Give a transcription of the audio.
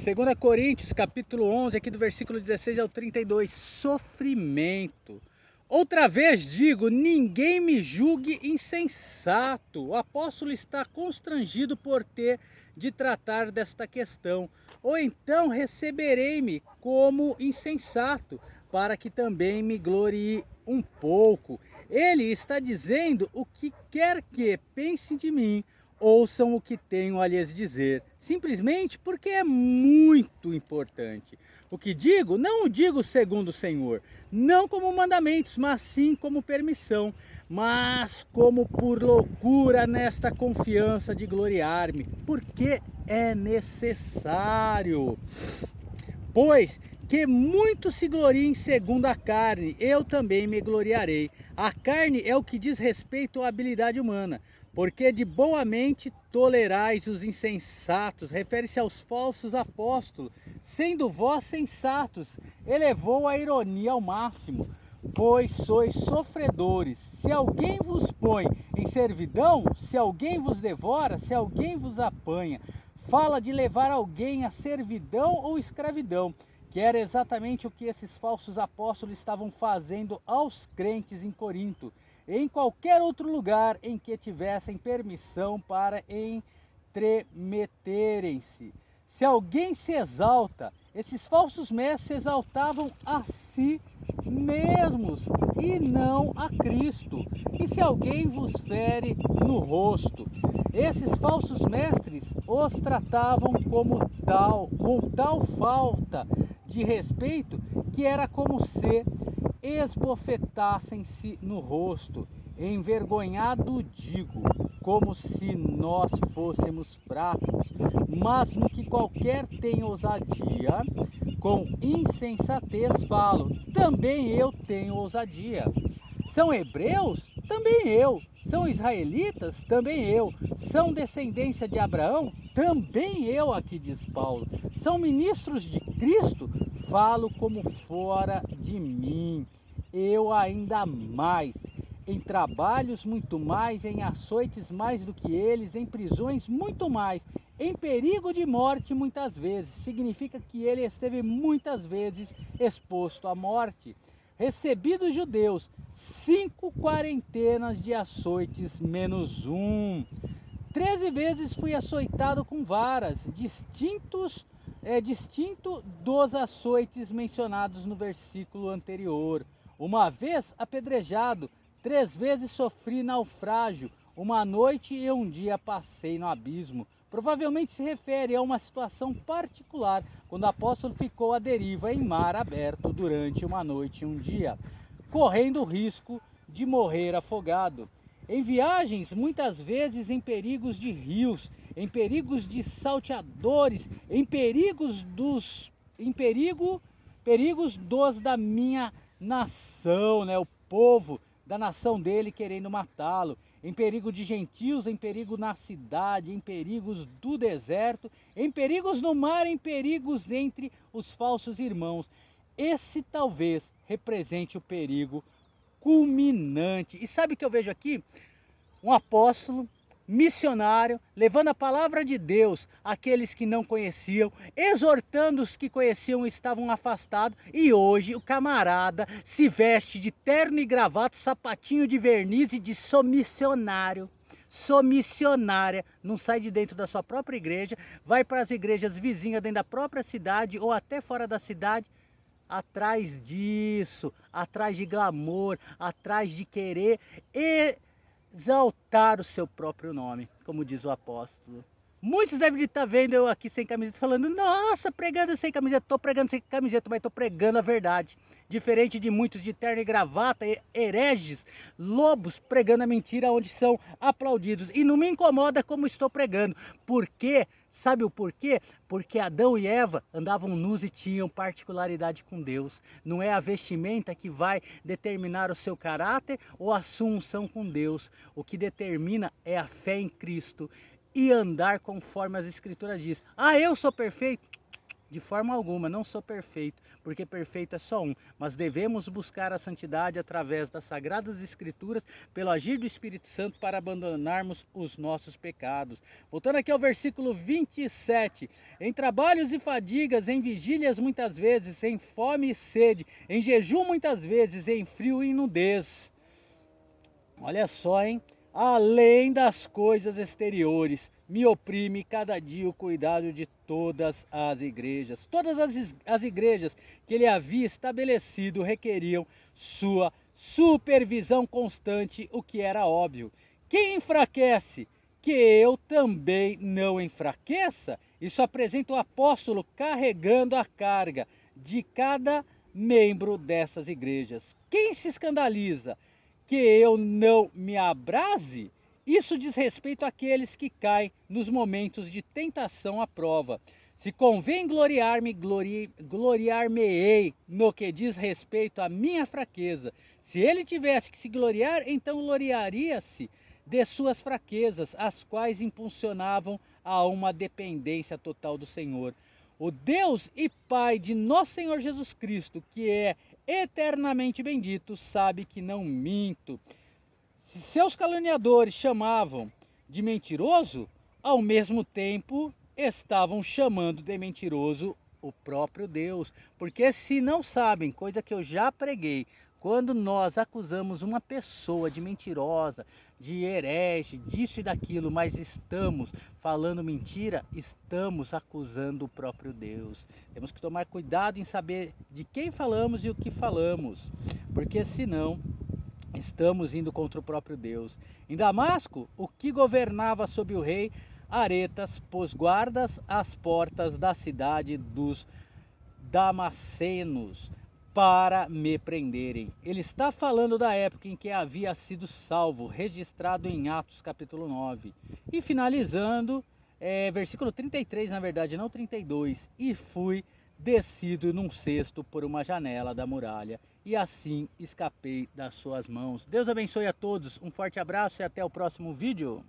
2 Coríntios, capítulo 11, aqui do versículo 16 ao 32, sofrimento. Outra vez digo, ninguém me julgue insensato. O apóstolo está constrangido por ter de tratar desta questão. Ou então receberei-me como insensato, para que também me glorie um pouco. Ele está dizendo o que quer que pensem de mim, ouçam o que tenho a lhes dizer, simplesmente porque é muito importante. O que digo, não o digo segundo o Senhor, não como mandamentos, mas sim como permissão, mas como por loucura nesta confiança de gloriar-me, porque é necessário. Pois que muito se gloriem segundo a carne, eu também me gloriarei. A carne é o que diz respeito à habilidade humana, porque de boa mente tolerais os insensatos, refere-se aos falsos apóstolos, sendo vós sensatos, elevou a ironia ao máximo, pois sois sofredores. Se alguém vos põe em servidão, se alguém vos devora, se alguém vos apanha, fala de levar alguém à servidão ou escravidão, que era exatamente o que esses falsos apóstolos estavam fazendo aos crentes em Corinto, e em qualquer outro lugar em que tivessem permissão para entremeterem-se. Se alguém se exalta, esses falsos mestres se exaltavam a si mesmos e não a Cristo. E se alguém vos fere no rosto, esses falsos mestres os tratavam como tal, com tal falta de respeito, que era como se esbofetassem-se no rosto. Envergonhado digo, como se nós fôssemos fracos, mas no que qualquer tem ousadia, com insensatez falo, também eu tenho ousadia. São hebreus? Também eu. São israelitas? Também eu. São descendência de Abraão? Também eu, aqui diz Paulo. São ministros de Cristo? Falo como fora de mim. Eu ainda mais. Em trabalhos muito mais, em açoites mais do que eles, em prisões muito mais, em perigo de morte muitas vezes. Significa que ele esteve muitas vezes exposto à morte. Recebi dos judeus 5 quarentenas de açoites menos um. 13 vezes fui açoitado com varas, distinto dos açoites mencionados no versículo anterior. Uma vez apedrejado, 3 vezes sofri naufrágio, uma noite e um dia passei no abismo. Provavelmente se refere a uma situação particular, quando o apóstolo ficou à deriva em mar aberto durante uma noite e um dia, correndo o risco de morrer afogado. Em viagens, muitas vezes em perigos de rios, em perigos de salteadores, perigos dos da minha nação, né, o povo da nação dele querendo matá-lo, em perigo de gentios, em perigo na cidade, em perigos do deserto, em perigos no mar, em perigos entre os falsos irmãos. Esse talvez represente o perigo culminante. E sabe o que eu vejo aqui? Um apóstolo, missionário, levando a palavra de Deus àqueles que não conheciam, exortando os que conheciam e estavam afastados, e hoje o camarada se veste de terno e gravata, sapatinho de verniz e de sou missionário. Sou missionária, não sai de dentro da sua própria igreja, vai para as igrejas vizinhas dentro da própria cidade ou até fora da cidade, atrás disso, atrás de glamour, atrás de querer exaltar o seu próprio nome, como diz o apóstolo. Muitos devem estar vendo eu aqui sem camiseta falando, nossa, pregando sem camiseta. Estou pregando sem camiseta, mas estou pregando a verdade. Diferente de muitos de terno e gravata, hereges, lobos pregando a mentira onde são aplaudidos. E não me incomoda como estou pregando. Por quê? Sabe o porquê? Porque Adão e Eva andavam nus e tinham particularidade com Deus. Não é a vestimenta que vai determinar o seu caráter ou a sua unção com Deus. O que determina é a fé em Cristo e andar conforme as escrituras diz. Ah, eu sou perfeito? De forma alguma, não sou perfeito, porque perfeito é só um, mas devemos buscar a santidade através das Sagradas Escrituras, pelo agir do Espírito Santo, para abandonarmos os nossos pecados. Voltando aqui ao versículo 27, em trabalhos e fadigas, em vigílias muitas vezes, em fome e sede, em jejum muitas vezes, em frio e nudez. Olha só, hein? Além das coisas exteriores, me oprime cada dia o cuidado de todas as igrejas. Todas as igrejas que ele havia estabelecido requeriam sua supervisão constante, o que era óbvio. Quem enfraquece? Que eu também não enfraqueça? Isso apresenta o apóstolo carregando a carga de cada membro dessas igrejas. Quem se escandaliza? Que eu não me abrase? Isso diz respeito àqueles que caem nos momentos de tentação à prova. Se convém gloriar-me, gloriar-me-ei no que diz respeito à minha fraqueza. Se ele tivesse que se gloriar, então gloriaria-se de suas fraquezas, as quais impulsionavam a uma dependência total do Senhor. O Deus e Pai de nosso Senhor Jesus Cristo, que é eternamente bendito, sabe que não minto. Se seus caluniadores chamavam de mentiroso, ao mesmo tempo estavam chamando de mentiroso o próprio Deus. Porque se não sabem, coisa que eu já preguei, quando nós acusamos uma pessoa de mentirosa, de herege, disso e daquilo, mas estamos falando mentira, estamos acusando o próprio Deus. Temos que tomar cuidado em saber de quem falamos e o que falamos, porque senão estamos indo contra o próprio Deus. Em Damasco, o que governava sob o rei Aretas pôs guardas às portas da cidade dos damascenos para me prenderem. Ele está falando da época em que havia sido salvo, registrado em Atos capítulo 9. E finalizando, versículo 33, na verdade, não 32. E fui descido num cesto por uma janela da muralha, e assim escapei das suas mãos. Deus abençoe a todos, um forte abraço e até o próximo vídeo.